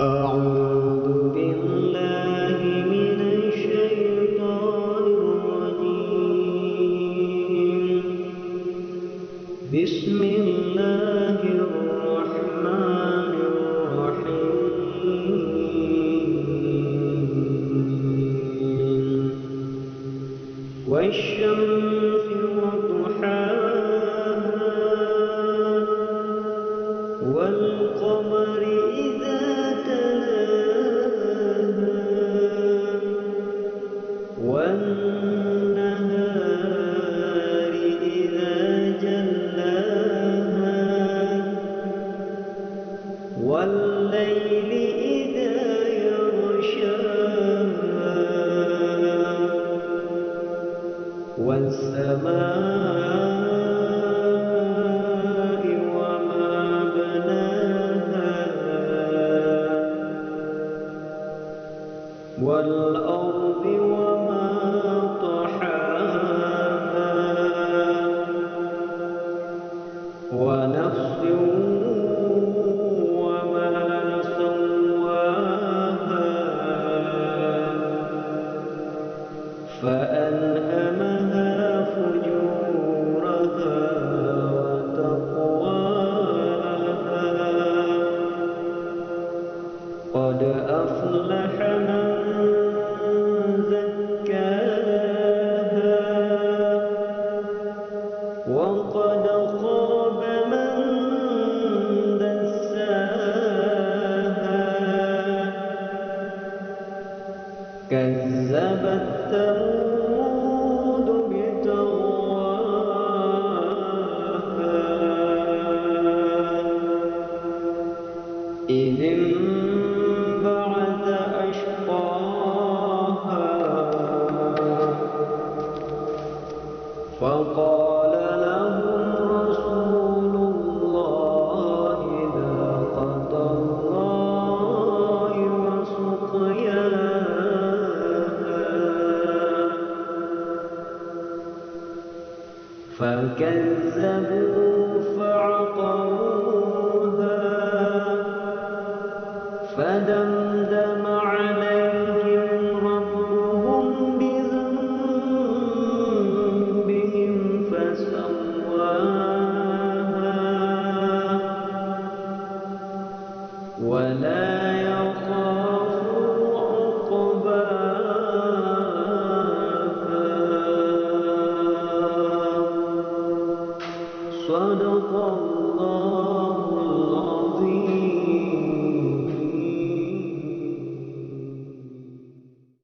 أعوذ بالله من الشيطان الرجيم. بسم الله الرحمن الرحيم. والشمس وضحاها والقمر إذا تلاها والنهار إذا جلاها والليل إذا يغشاها والسماء وما بناها والأرض وما طحاها ونفس وما سواها فألهمها فجورها وتقواها قد أفلح من زكاها وقد خاب من دساها كذبت ثمود بطغواها إذ انبعث أشقاها فقال لهم رسول الله ناقة الله وسقياها فكذبوا فعقروها فدمدم عليهم ربهم بذنبهم فسواها ولا يخاف